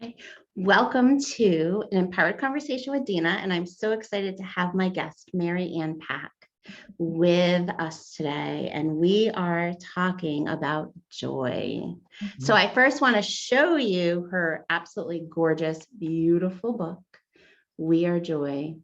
Okay. Welcome to an Empowered Conversation with Dena, and I'm so excited to have my guest, Mary Ann Pack, with us today, and we are talking about joy. So I first want to show you her absolutely gorgeous, beautiful book, We Are Joy,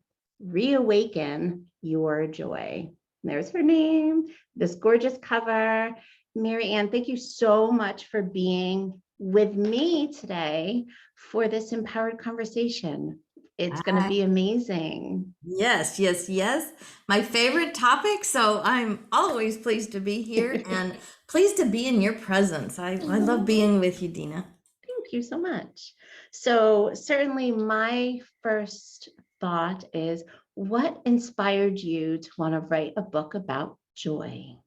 ReAwaken Your Joy. There's her name, this gorgeous cover. Mary Ann, thank you so much for being with me today for this empowered conversation. It's going to be amazing. Yes, yes, yes. My favorite topic. So I'm always pleased to be here and pleased to be in your presence. I love being with you, Dena. Thank you so much. So certainly my first thought is, what inspired you to want to write a book about joy?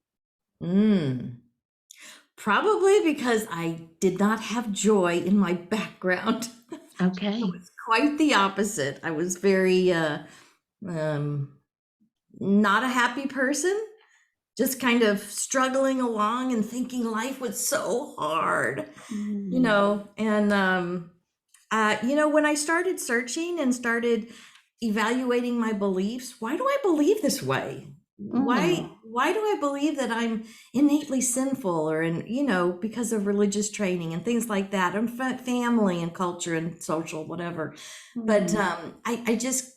Probably because I did not have joy in my background. It Okay. was quite the opposite. I was very not a happy person, just kind of struggling along and thinking life was so hard, when I started searching and started evaluating my beliefs, why do I believe this way? Why do I believe that I'm innately sinful, or because of religious training and things like that, and family and culture and social whatever. But I just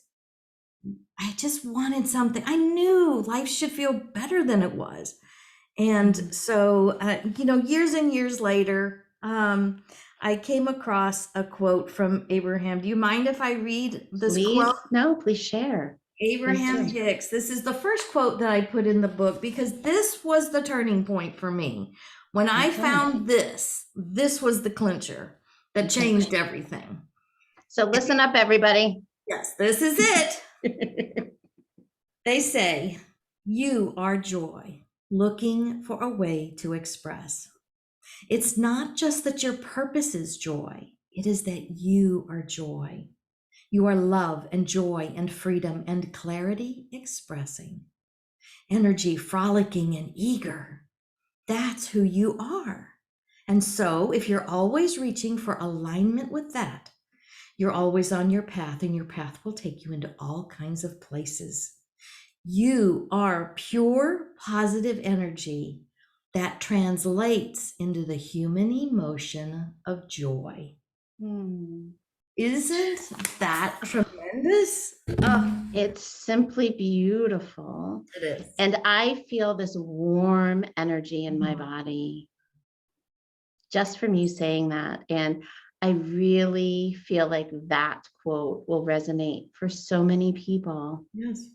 wanted something. I knew life should feel better than it was. And so, years and years later, I came across a quote from Abraham. Do you mind if I read this quote? No, please share. Abraham-Hicks. This is the first quote that I put in the book because this was the turning point for me. When I found this was the clincher that changed everything. So listen up, everybody. Yes, this is it. They say, you are joy, looking for a way to express. It's not just that your purpose is joy, it is that you are joy. You are love and joy and freedom and clarity expressing. Energy frolicking and eager. That's who you are. And so if you're always reaching for alignment with that, you're always on your path, and your path will take you into all kinds of places. You are pure positive energy that translates into the human emotion of joy. Isn't that tremendous? It's simply beautiful. It is. And I feel this warm energy in my body just from you saying that. And I really feel like that quote will resonate for so many people. Yes.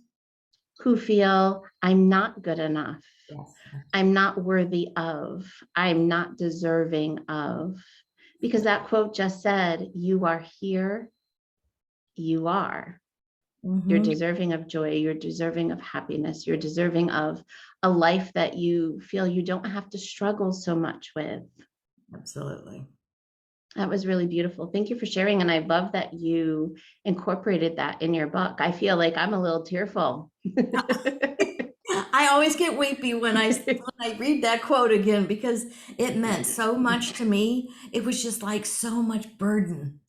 Who feel I'm not good enough. Yes. I'm not worthy of, I'm not deserving of, because that quote just said, you are here, you are. You're deserving of joy, you're deserving of happiness, you're deserving of a life that you feel you don't have to struggle so much with. Absolutely. That was really beautiful. Thank you for sharing. And I love that you incorporated that in your book. I feel like I'm a little tearful. I always get weepy when I read that quote again, because it meant so much to me. It was just like so much burden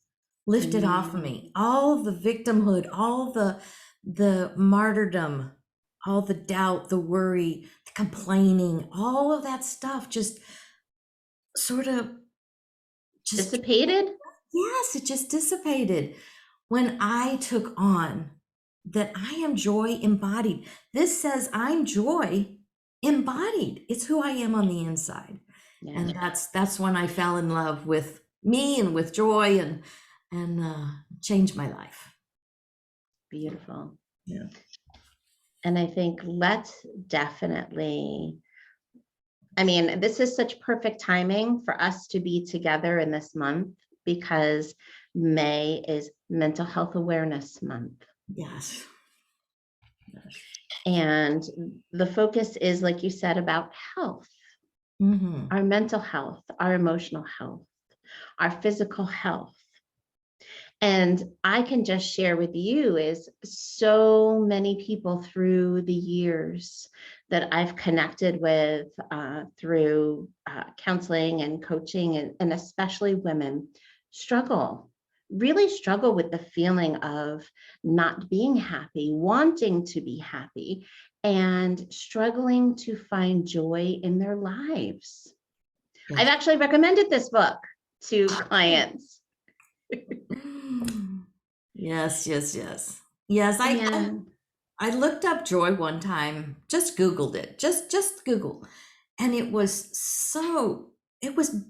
lifted off of me. All the victimhood, all the martyrdom, all the doubt, the worry, the complaining, all of that stuff just sort of dissipated. Yes, it just dissipated when I took on that I am joy embodied. This says I'm joy embodied. It's who I am on the inside. Yeah. And that's when I fell in love with me and with joy, and changed my life. Beautiful. Yeah. And I think let's definitely, I mean, this is such perfect timing for us to be together in this month, because May is Mental Health Awareness Month. Yes. And the focus is, like you said, about health, our mental health, our emotional health, our physical health. And I can just share with you is so many people through the years that I've connected with through counseling and coaching, and especially women, struggle really struggle with the feeling of not being happy, wanting to be happy, and struggling to find joy in their lives. Yes. I've actually recommended this book to clients. Yes, yes, yes. Yes, And I looked up joy one time, just Googled it, just Google. And it was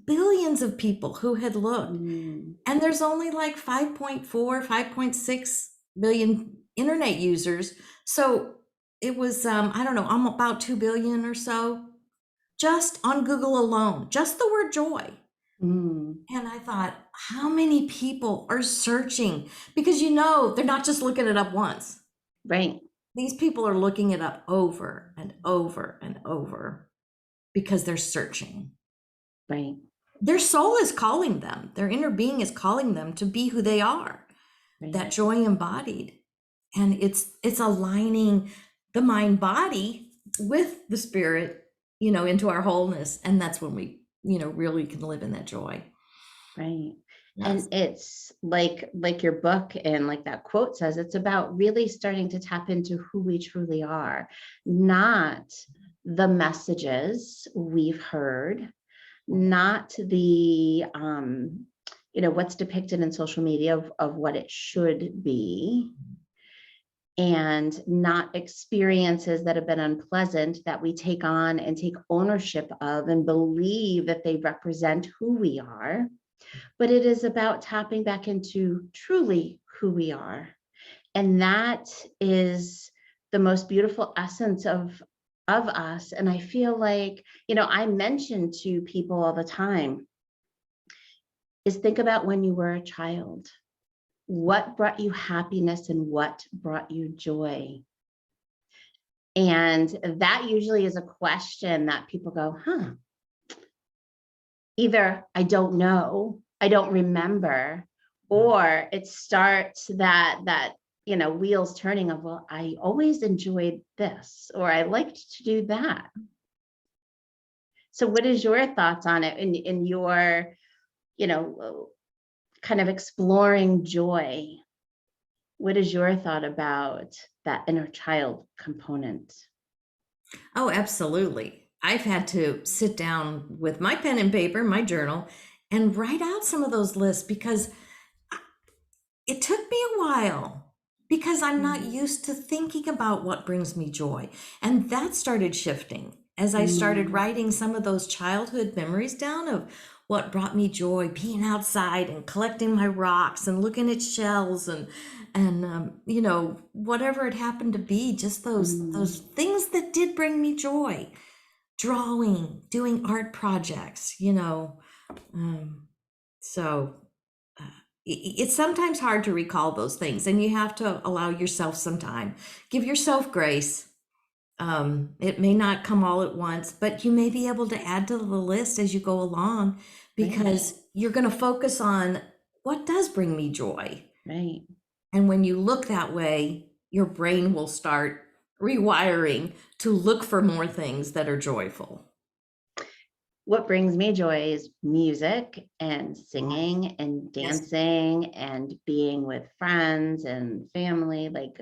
billions of people who had looked. And there's only like 5.4, 5.6 billion internet users. So it was, I don't know, I'm about 2 billion or so just on Google alone, just the word joy. And I thought, how many people are searching? Because they're not just looking it up once. right, These people are looking it up over and over and over because they're searching. right, Their soul is calling them, their inner being is calling them to be who they are, right. that joy embodied. And it's aligning the mind body with the spirit, into our wholeness. And that's when we, really can live in that joy. Right. Yes. And it's like your book and like that quote says, it's about really starting to tap into who we truly are, not the messages we've heard, not the what's depicted in social media of what it should be, and not experiences that have been unpleasant that we take on and take ownership of and believe that they represent who we are. But it is about tapping back into truly who we are. And that is the most beautiful essence of us. And I feel like, I mention to people all the time is think about when you were a child. What brought you happiness and what brought you joy? And that usually is a question that people go, either I don't know, I don't remember, or it starts that wheels turning of, well, I always enjoyed this, or I liked to do that. So what is your thoughts on it in your, kind of exploring joy? What is your thought about that inner child component? Oh, absolutely. I've had to sit down with my pen and paper, my journal, and write out some of those lists because it took me a while because I'm not used to thinking about what brings me joy. And that started shifting as I started writing some of those childhood memories down of what brought me joy, being outside and collecting my rocks and looking at shells and whatever it happened to be, just those things that did bring me joy. Drawing, doing art projects, so it's sometimes hard to recall those things, and you have to allow yourself some time. Give yourself grace. It may not come all at once, but you may be able to add to the list as you go along because you're going to focus on what does bring me joy. Right. And when you look that way, your brain will start rewiring to look for more things that are joyful. What brings me joy is music and singing and dancing and being with friends and family. Like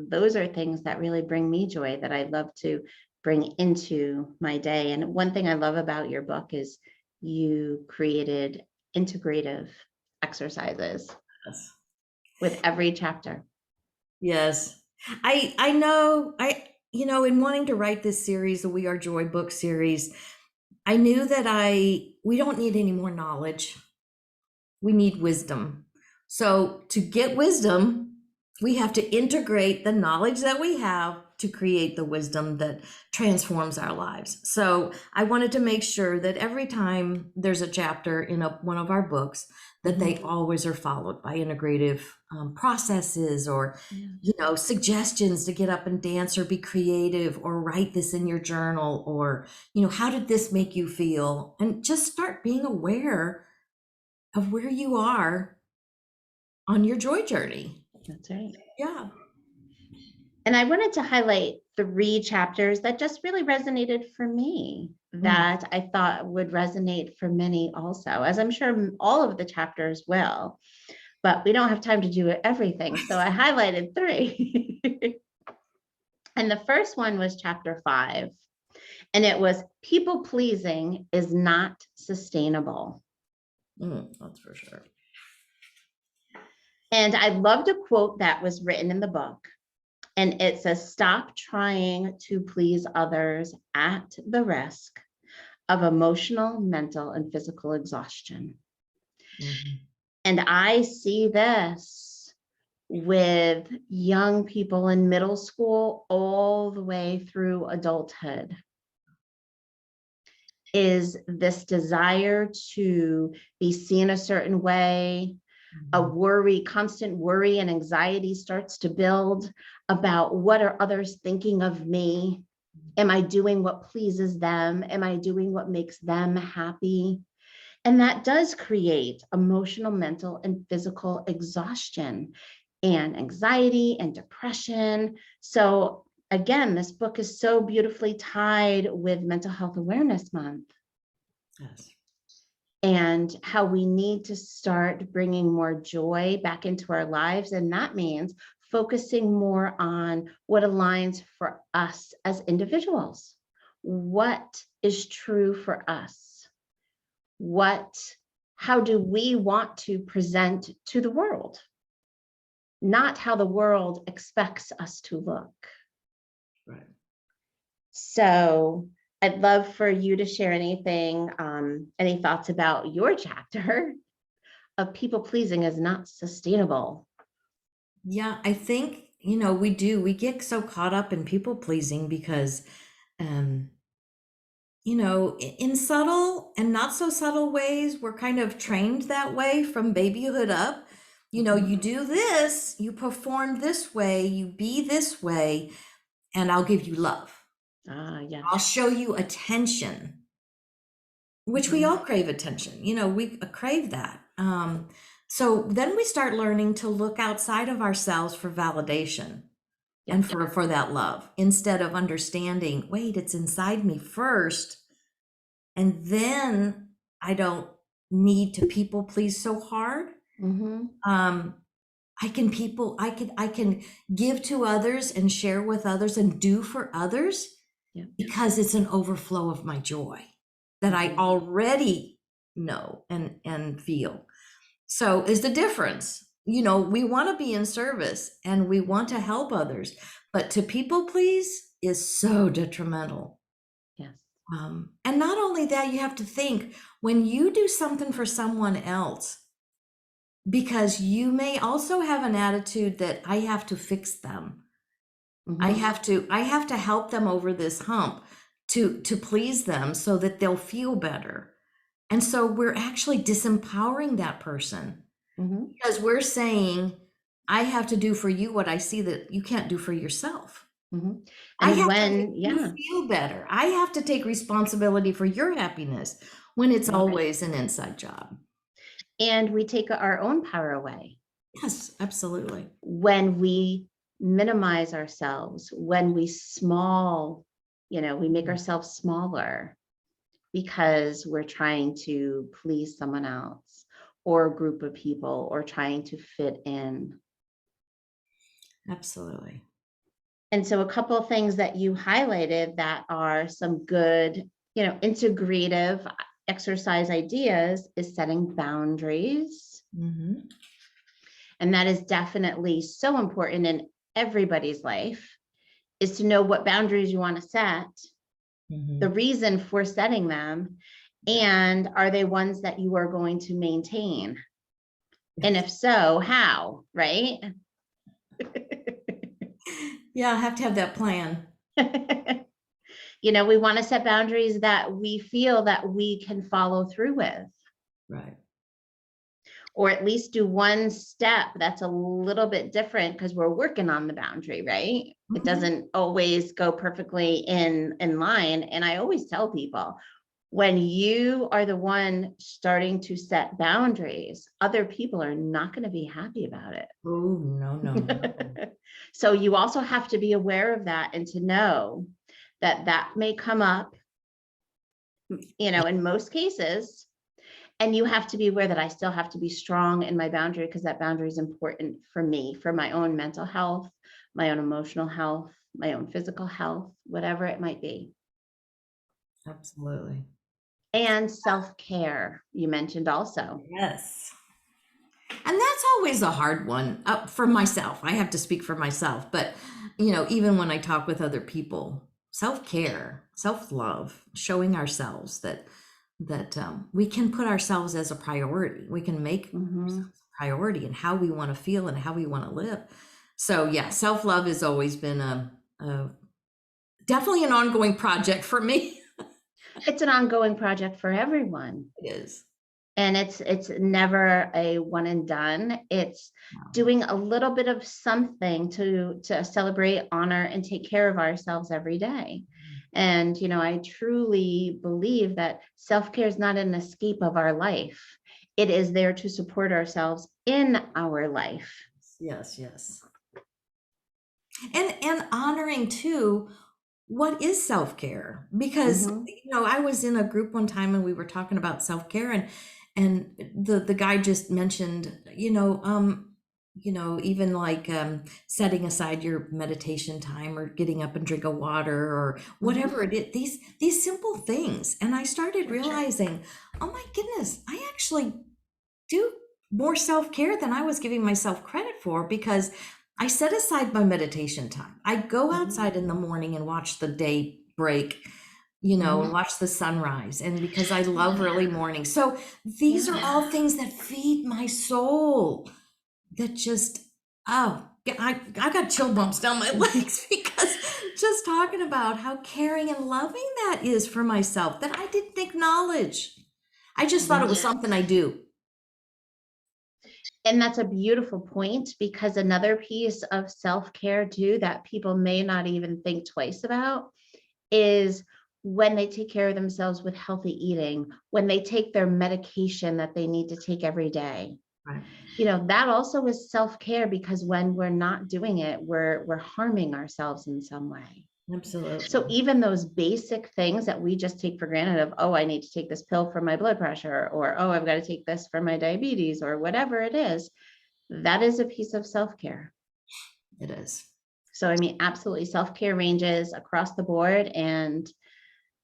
those are things that really bring me joy that I love to bring into my day. And one thing I love about your book is you created integrative exercises with every chapter. Yes. I know in wanting to write this series, the We Are Joy book series, I knew that we don't need any more knowledge. We need wisdom. So to get wisdom, we have to integrate the knowledge that we have to create the wisdom that transforms our lives. So I wanted to make sure that every time there's a chapter in one of our books, that they always are followed by integrative processes or suggestions to get up and dance or be creative or write this in your journal or how did this make you feel, and just start being aware of where you are on your joy journey. That's right. Yeah. And I wanted to highlight 3 chapters that just really resonated for me, that I thought would resonate for many also, as I'm sure all of the chapters will. but we don't have time to do everything. So I highlighted 3. And the first one was chapter 5. And it was people pleasing is not sustainable. That's for sure. And I loved a quote that was written in the book. And it says, stop trying to please others at the risk of emotional, mental, and physical exhaustion. Mm-hmm. And I see this with young people in middle school all the way through adulthood, is this desire to be seen a certain way. A worry, constant worry and anxiety starts to build about what are others thinking of me? Am I doing what pleases them? Am I doing what makes them happy? And that does create emotional, mental, and physical exhaustion and anxiety and depression. So again, this book is so beautifully tied with Mental Health Awareness Month. Yes. And how we need to start bringing more joy back into our lives. And that means focusing more on what aligns for us as individuals. What is true for us? How do we want to present to the world? Not how the world expects us to look. Right. So I'd love for you to share anything, any thoughts about your chapter of people pleasing is not sustainable. Yeah, I think, we get so caught up in people pleasing because, in subtle and not so subtle ways, we're kind of trained that way from babyhood up. You do this, you perform this way, you be this way, and I'll give you love. Yeah. I'll show you attention, which we all crave attention. We crave that. So then we start learning to look outside of ourselves for validation and for that love, instead of understanding, wait, it's inside me first. And then I don't need to people please so hard. I can give to others and share with others and do for others because it's an overflow of my joy that I already know and feel. So is the difference. We want to be in service and we want to help others, but to people please is so detrimental. Yes. And not only that, you have to think when you do something for someone else, because you may also have an attitude that I have to fix them. I have to help them over this hump to please them so that they'll feel better. And so we're actually disempowering that person because we're saying, I have to do for you what I see that you can't do for yourself. I have to make you feel better. I have to take responsibility for your happiness when it's always an inside job. And we take our own power away. Yes, absolutely. When we minimize ourselves, when we we make ourselves smaller because we're trying to please someone else or a group of people or trying to fit in. Absolutely. And so a couple of things that you highlighted that are some good, integrative exercise ideas is setting boundaries. And that is definitely so important in everybody's life, is to know what boundaries you want to set, the reason for setting them, and are they ones that you are going to maintain? And if so, how, right? Yeah, I have to have that plan. We want to set boundaries that we feel that we can follow through with. Right. Or at least do one step that's a little bit different because we're working on the boundary, right? It doesn't always go perfectly in line. And I always tell people, when you are the one starting to set boundaries, other people are not going to be happy about it. Oh, no. So you also have to be aware of that and to know that may come up, in most cases. And you have to be aware that I still have to be strong in my boundary, because that boundary is important for me, for my own mental health, my own emotional health, my own physical health, whatever it might be. Absolutely. And self-care, you mentioned also. Yes. And that's always a hard one for myself. I have to speak for myself, but even when I talk with other people, self-care, self-love, showing ourselves that we can put ourselves as a priority. We can make Mhm. ourselves a priority in how we want to feel and how we want to live. So yeah, self-love has always been a definitely an ongoing project for me. It's an ongoing project for everyone. It is. And it's never a one and done. It's doing a little bit of something to celebrate, honor, and take care of ourselves every day. And I truly believe that self-care is not an escape of our life. It is there to support ourselves in our life. Yes, yes. And honoring too, what is self-care? Because Mhm. I was in a group one time and we were talking about self-care, and the guy just mentioned, even like setting aside your meditation time or getting up and drink a water or whatever it is, these simple things. And I started realizing, oh my goodness, I actually do more self-care than I was giving myself credit for, because I set aside my meditation time. I go outside in the morning and watch the day break, and watch the sunrise. And because I love early mornings. So these are all things that feed my soul, that just, oh, I got chill bumps down my legs because just talking about how caring and loving that is for myself, that I didn't acknowledge. I just thought it was something I do. And that's a beautiful point, because another piece of self-care too that people may not even think twice about is when they take care of themselves with healthy eating, when they take their medication that they need to take every day. Right. That also is self-care, because when we're not doing it, we're harming ourselves in some way. Absolutely. So even those basic things that we just take for granted of, oh, I need to take this pill for my blood pressure, or, oh, I've got to take this for my diabetes, or whatever it is, that is a piece of self-care. It is. So, I mean, absolutely, self-care ranges across the board. And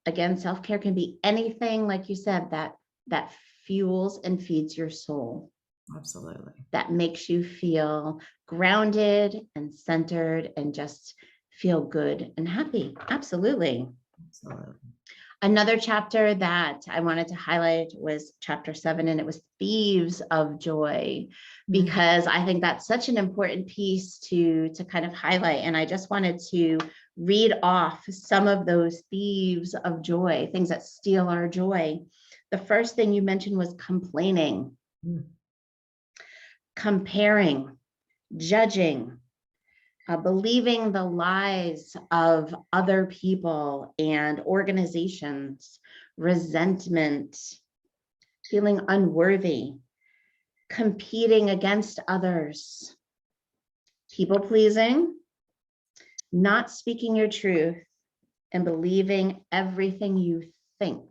again, self-care can be anything, like you said, that fuels and feeds your soul, Absolutely. that makes you feel grounded and centered and just feel good and happy. Absolutely. Absolutely. Another chapter that I wanted to highlight was chapter 7, and it was Thieves of Joy, because I think that's such an important piece to kind of highlight. And I just wanted to read off some of those thieves of joy, things that steal our joy. The first thing you mentioned was complaining, comparing, judging, believing the lies of other people and organizations, resentment, feeling unworthy, competing against others, people pleasing, not speaking your truth, and believing everything you think.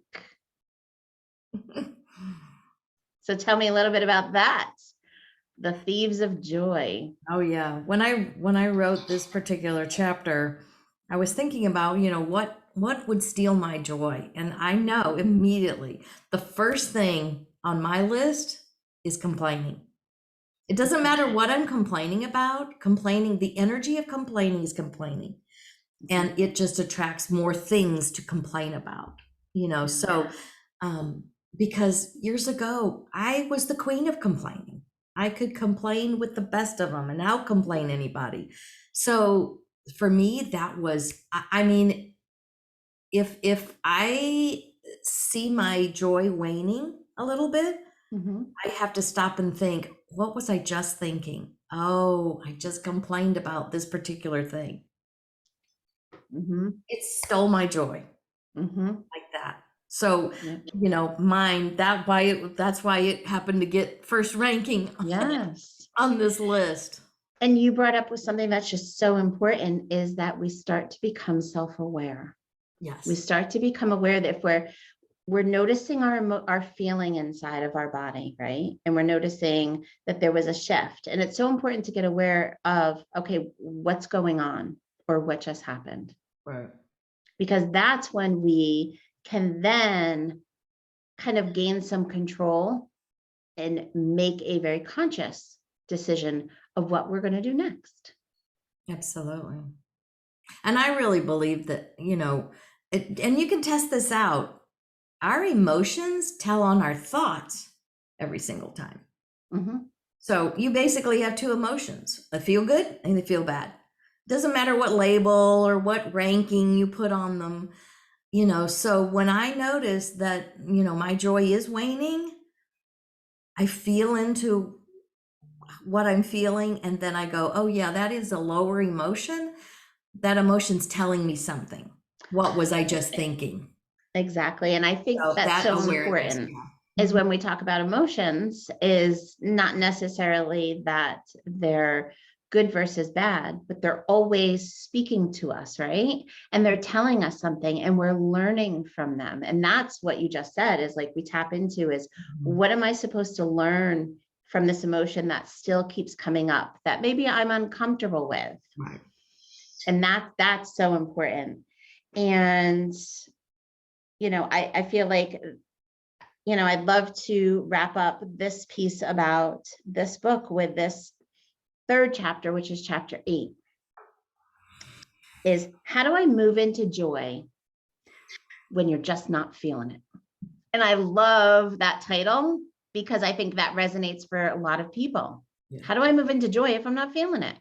So tell me a little bit about that. The Thieves of Joy. Oh yeah. When I wrote this particular chapter, I was thinking about, what would steal my joy? And I know immediately the first thing on my list is complaining. It doesn't matter what I'm complaining about. Complaining, the energy of complaining is complaining. And it just attracts more things to complain about, so because years ago I was the queen of complaining. I could complain with the best of them and out complain anybody. So for me, that was, I mean, if I see my joy waning a little bit, I have to stop and think, what was I just thinking? Oh, I just complained about this particular thing. It stole my joy. Like that. So, that's why it happened to get first ranking Yes. on this list. And you brought up with something that's just so important, is that we start to become self-aware. Yes. We start to become aware that if we're we're noticing our feeling inside of our body, right? And we're noticing that there was a shift. And it's so important to get aware of, okay, what's going on or what just happened. Right. Because that's when we can then kind of gain some control and make a very conscious decision of what we're going to do next. Absolutely. And I really believe that, and you can test this out. Our emotions tell on our thoughts every single time. Mm-hmm. So you basically have two emotions, a feel good and a feel bad. Doesn't matter what label or what ranking you put on them, so when I notice that, my joy is waning, I feel into what I'm feeling, and then I go, oh yeah, that is a lower emotion. That emotion's telling me something. What was I just thinking? Exactly. And I think So that's that so awareness, important yeah. is when we talk about emotions is not necessarily that they're good versus bad, but they're always speaking to us, right? And they're telling us something and we're learning from them. And that's what you just said is like we tap into is what am I supposed to learn from this emotion that still keeps coming up that maybe I'm uncomfortable with? Right. And that's so important. And I feel like, I'd love to wrap up this piece about this book with this third chapter, which is chapter 8, is how do I move into joy when you're just not feeling it? And I love that title because I think that resonates for a lot of people. Yeah. How do I move into joy if I'm not feeling it?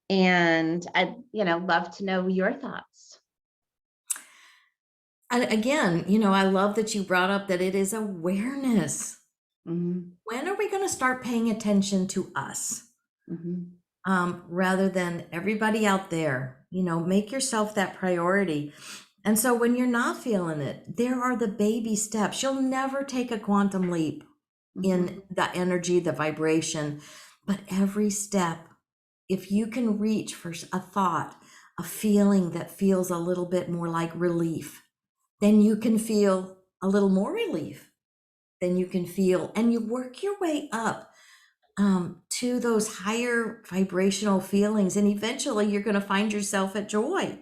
And I'd, love to know your thoughts. And again, I love that you brought up that it is awareness. Mm-hmm. When are we going to start paying attention to us? Mm-hmm. Rather than everybody out there, make yourself that priority. And so when you're not feeling it, there are the baby steps. You'll never take a quantum leap in the energy, the vibration, but every step, if you can reach for a thought, a feeling that feels a little bit more like relief, then you can feel a little more relief. Then you can feel, and you work your way up to those higher vibrational feelings. And eventually you're going to find yourself at joy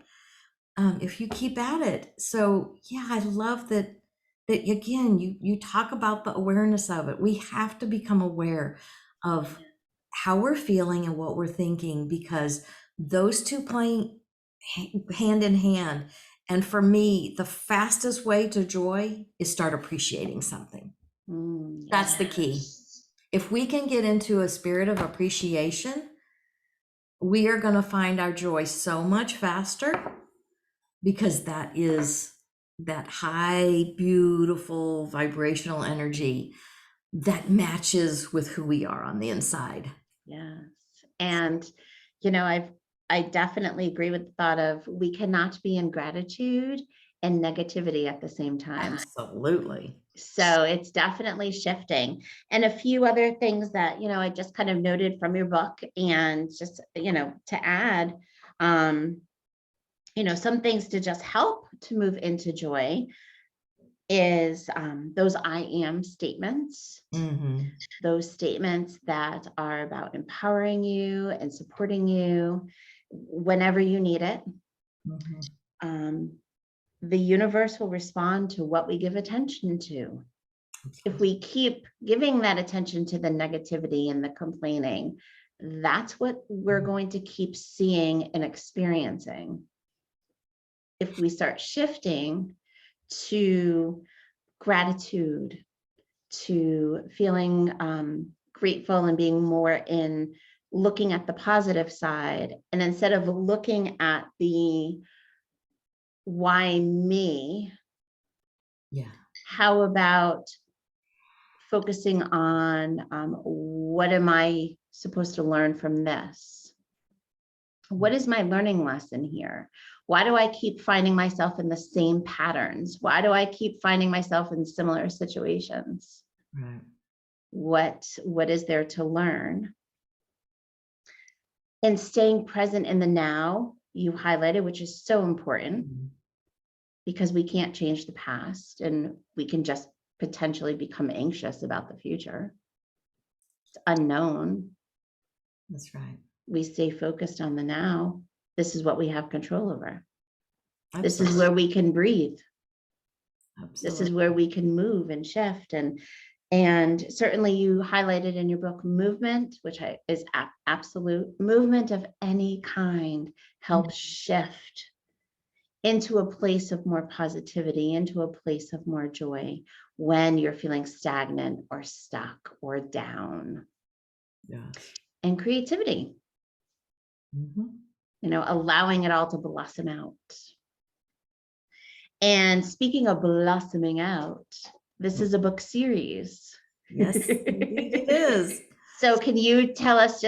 if you keep at it. So yeah, I love that again, you talk about the awareness of it. We have to become aware of how we're feeling and what we're thinking, because those two playing hand in hand. And for me, the fastest way to joy is start appreciating something. Yes. That's the key. If we can get into a spirit of appreciation, we are going to find our joy so much faster, because that is that high, beautiful, vibrational energy that matches with who we are on the inside. Yes. And, I definitely agree with the thought of we cannot be in gratitude and negativity at the same time. Absolutely. So it's definitely shifting. And a few other things that, I just kind of noted from your book and just, to add, some things to just help to move into joy is those I am statements. Mm-hmm. Those statements that are about empowering you and supporting you whenever you need it. Mm-hmm. The universe will respond to what we give attention to. If we keep giving that attention to the negativity and the complaining, that's what we're going to keep seeing and experiencing. If we start shifting to gratitude, to feeling grateful and being more in looking at the positive side, and instead of looking at the why me, how about focusing on what am I supposed to learn from this? What is my learning lesson here? Why do I keep finding myself in the same patterns? Why do I keep finding myself in similar situations? Right. What is there to learn? And staying present in the now, you highlighted, which is so important. because we can't change the past and we can just potentially become anxious about the future. It's unknown. That's right. We stay focused on the now. This is what we have control over. This is Absolutely. where we can breathe. This is Absolutely. where we can move and shift. And certainly you highlighted in your book movement, which is absolute movement of any kind, helps shift into a place of more positivity, into a place of more joy when you're feeling stagnant or stuck or down. Yes. And creativity, allowing it all to blossom out. And speaking of blossoming out, this is a book series. Yes, indeed it is. So can you tell us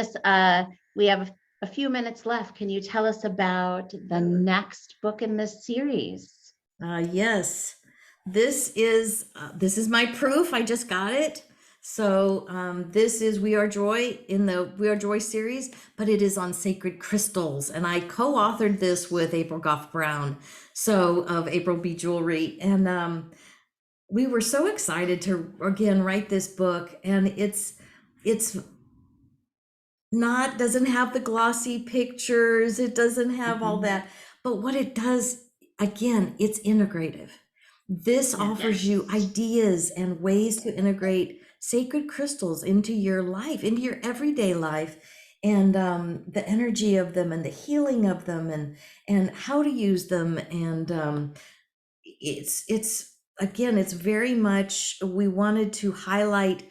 we have a few minutes left. Can you tell us about the next book in this series? Yes, this is my proof. I just got it. So this is We Are Joy in the We Are Joy series, but it is on sacred crystals. And I co-authored this with April Goff Brown, so of April B. Jewelry. And we were so excited to, again, write this book. And it's doesn't have the glossy pictures. It doesn't have all that. But what it does, again, it's integrative. This offers you ideas and ways to integrate sacred crystals into your life, into your everyday life, and the energy of them and the healing of them and how to use them. And it's again, it's very much, we wanted to highlight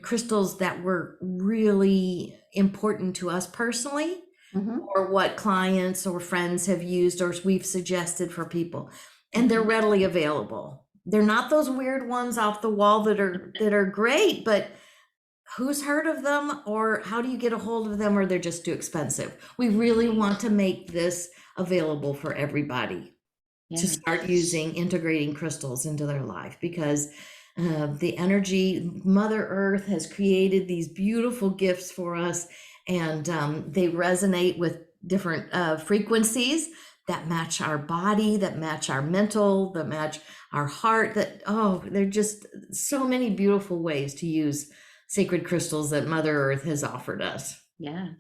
crystals that were really important to us personally, or what clients or friends have used or we've suggested for people, and they're readily available. They're not those weird ones off the wall that are great, but who's heard of them, or how do you get a hold of them, or they're just too expensive. We really want to make this available for everybody to start integrating crystals into their life, because the energy, Mother Earth has created these beautiful gifts for us, and they resonate with different frequencies that match our body, that match our mental, that match our heart, they're just so many beautiful ways to use sacred crystals that Mother Earth has offered us. Yes.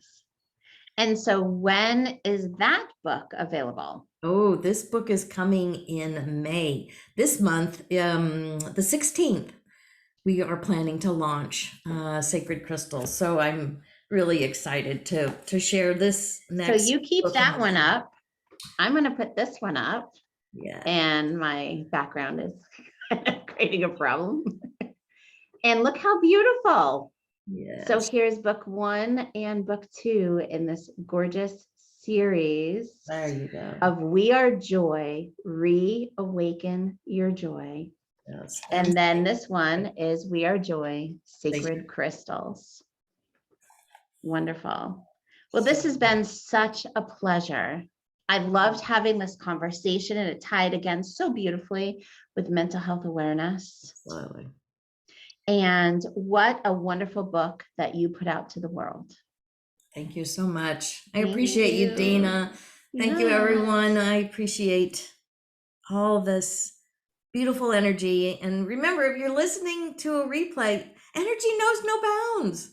And so when is that book available? Oh, this book is coming in May. This month, the 16th, we are planning to launch Sacred Crystals. So I'm really excited to share this next. So you keep book that one up. I'm going to put this one up. Yeah. And my background is creating a problem. And look how beautiful. Yes. So here's book 1 and book 2 in this gorgeous series There you go. of We Are Joy, Reawaken Your Joy. Yes. And then this one is We Are Joy, Sacred Crystals. Wonderful. Well, this has been such a pleasure. I loved having this conversation, and it tied again so beautifully with mental health awareness. Absolutely. And what a wonderful book that you put out to the world. Thank you so much. I appreciate you, Dena. Thank you, everyone. I appreciate all this beautiful energy. And remember, if you're listening to a replay, energy knows no bounds.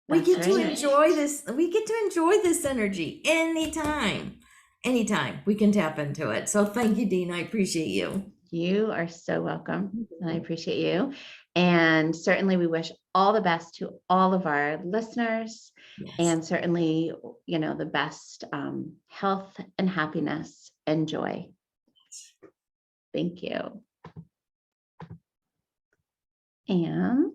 We get to enjoy this. We get to enjoy this energy anytime. Anytime we can tap into it. So thank you, Dena. I appreciate you. You are so welcome. And I appreciate you. And certainly we wish all the best to all of our listeners. Yes. And certainly, the best health and happiness and joy. Thank you. And